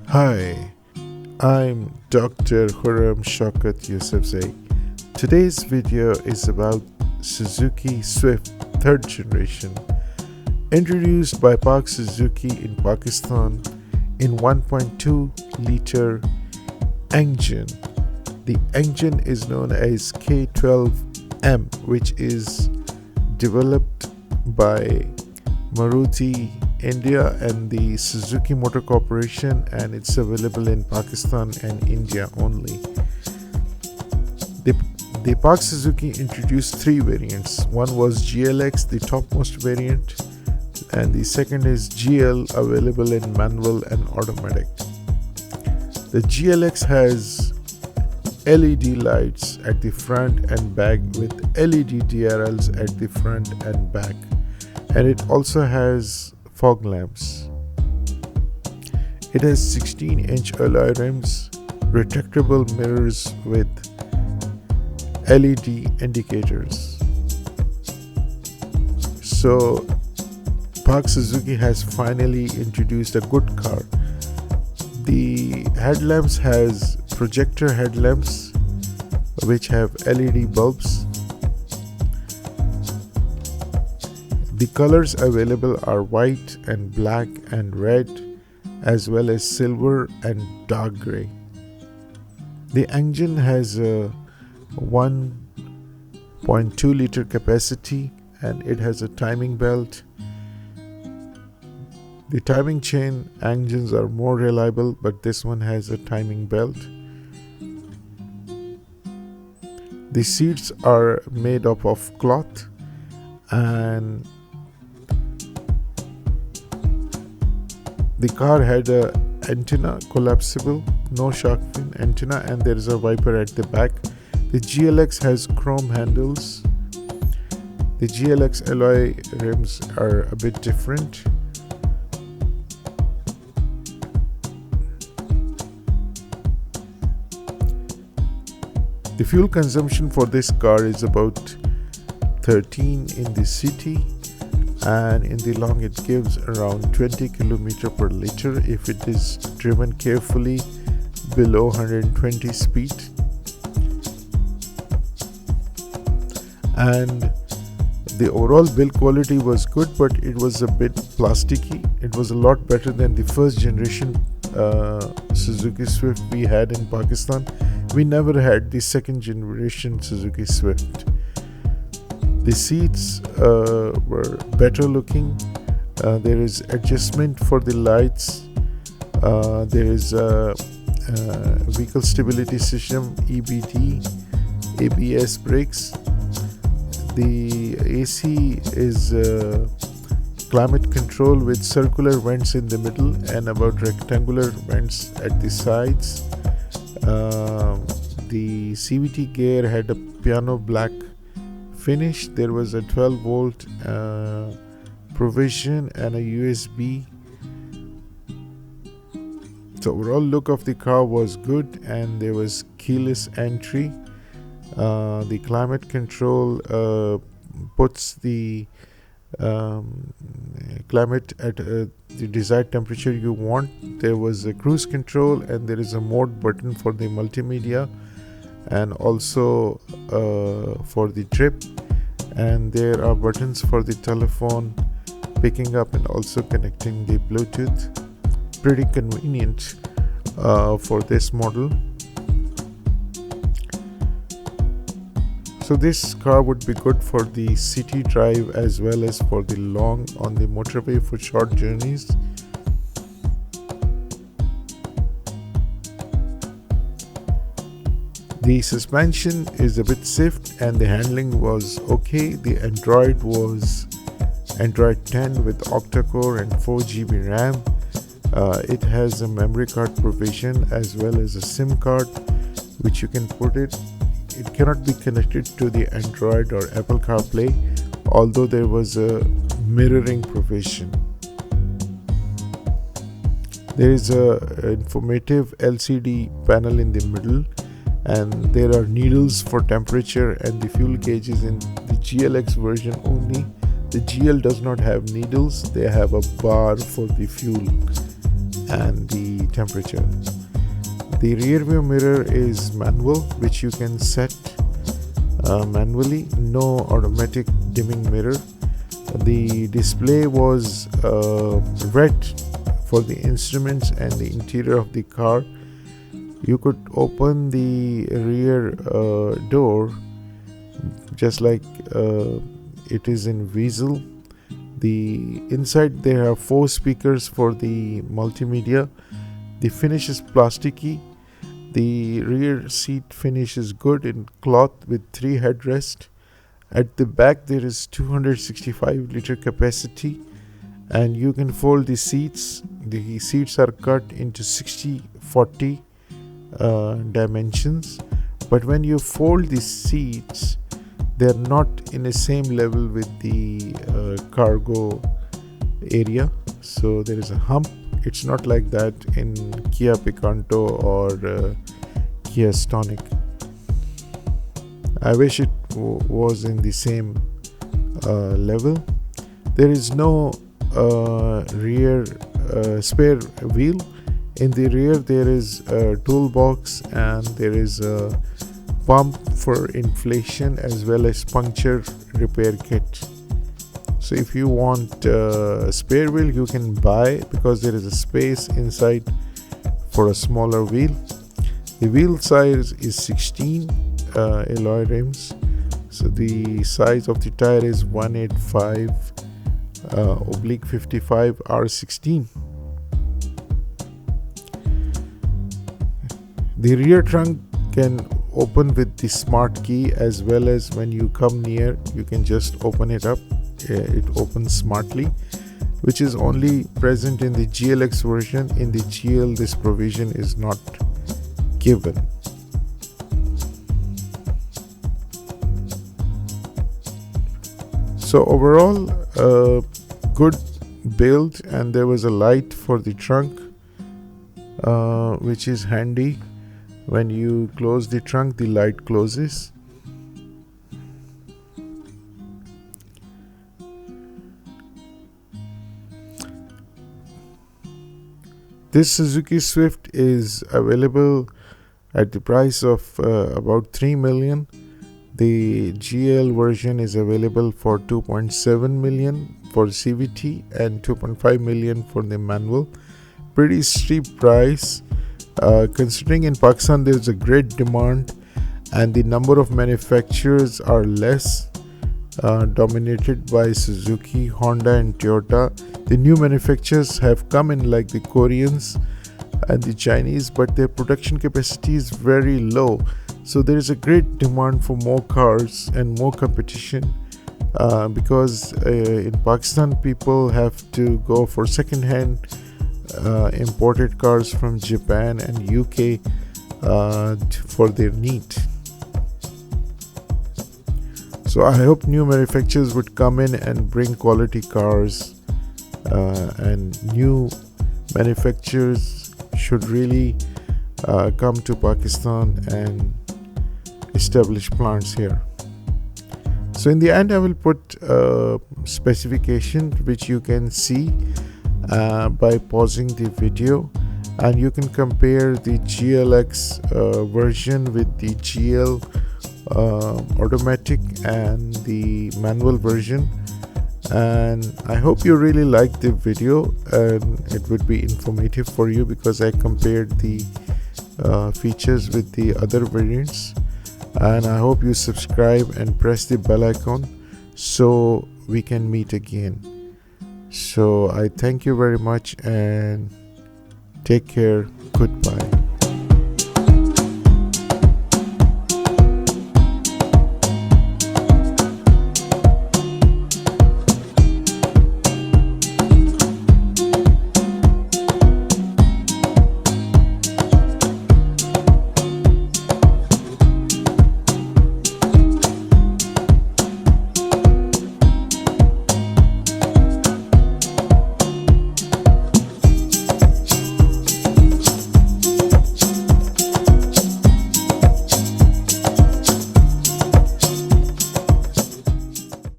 Hi, I'm Dr. Khurram Shaukat Yousafzai. Today's video is about Suzuki Swift 3rd generation, introduced by Park Suzuki in Pakistan in 1.2-liter engine. The engine is known as K12M, which is developed by Maruti India and the Suzuki Motor Corporation, and it's available in Pakistan and India only. The Park Suzuki introduced 3 variants. One was GLX, the topmost variant, and the second is GL, available in manual and automatic. The GLX has LED lights at the front and back with LED DRLs at the front and back, and it also has fog lamps. It has 16-inch alloy rims, retractable mirrors with LED indicators. So Park Suzuki has finally introduced a good car. The headlamps has projector headlamps which have LED bulbs. The colors available are white and black and red, as well as silver and dark gray. The engine has a 1.2-liter capacity, and it has a timing belt. The timing chain engines are more reliable, but this one has a timing belt. The seats are made up of cloth, and the car had a antenna, collapsible, no shark fin antenna, and there is a wiper at the back. The GLX has chrome handles. The GLX alloy rims are a bit different. The fuel consumption for this car is about 13 in the city, and in the long it gives around 20 km per liter if it is driven carefully below 120 speed. And the overall build quality was good, but it was a bit plasticky. It was a lot better than the first generation Suzuki Swift we had in Pakistan. We never had the second generation Suzuki Swift. The seats were better looking. There is adjustment for the lights. There is a vehicle stability system, EBD, ABS brakes. The AC is climate control with circular vents in the middle and about rectangular vents at the sides. The CVT gear had a piano black finish. There was a 12-volt provision and a USB. The overall look of the car was good, and there was keyless entry. The climate control puts the climate at the desired temperature you want. There was a cruise control, and there is a mode button for the multimedia, and also for the trip, and there are buttons for the telephone picking up and also connecting the Bluetooth. Pretty convenient for this model. So this car would be good for the city drive as well as for the long on the motorway for short journeys. The suspension is a bit stiff and the handling was okay. The Android was Android 10 with octa-core and 4GB RAM. It has a memory card provision as well as a SIM card which you can put it. It cannot be connected to the Android or Apple CarPlay, although there was a mirroring provision. There is a informative LCD panel in the middle, and there are needles for temperature, and the fuel gauge is in the GLX version only. The GL does not have needles, they have a bar for the fuel. and the temperature. The rear view mirror is manual, which you can set manually. No automatic dimming mirror. The display was red for the instruments and the interior of the car. You could open the rear door just like it is in Weasel. The inside there are 4 speakers for the multimedia. The finish is plasticky. The rear seat finish is good in cloth with 3 headrests. At the back there is 265-liter capacity, and you can fold the seats. The seats are cut into 60-40 dimensions, but when you fold the seats, they're not in the same level with the cargo area, so there is a hump. It's not like that in Kia Picanto or Kia Stonic. I wish it was in the same level. There is no rear spare wheel. In the rear there is a toolbox, and there is a pump for inflation as well as puncture repair kit. So if you want a spare wheel, you can buy, because there is a space inside for a smaller wheel. The wheel size is 16 alloy rims. So the size of the tire is 185/55 R16. The rear trunk can open with the smart key, as well as when you come near you can just open it up. It opens smartly, which is only present in the GLX version. In the GL this provision is not given. So overall, good build, and there was a light for the trunk, which is handy. When you close the trunk, the light closes. This Suzuki Swift is available at the price of about 3 million. The GL version is available for 2.7 million for CVT and 2.5 million for the manual. Pretty steep price, considering in Pakistan there is a great demand and the number of manufacturers are less, dominated by Suzuki, Honda and Toyota. The new manufacturers have come in, like the Koreans and the Chinese, but their production capacity is very low. So there is a great demand for more cars and more competition, because in Pakistan people have to go for second-hand imported cars from Japan and UK for their need. So I hope new manufacturers would come in and bring quality cars, and new manufacturers should really come to Pakistan and establish plants here. So in the end I will put specification which you can see by pausing the video, and you can compare the GLX version with the GL automatic and the manual version. And I hope you really liked the video, and it would be informative for you because I compared the features with the other variants. And I hope you subscribe and press the bell icon so we can meet again. So I thank you very much and take care. Goodbye.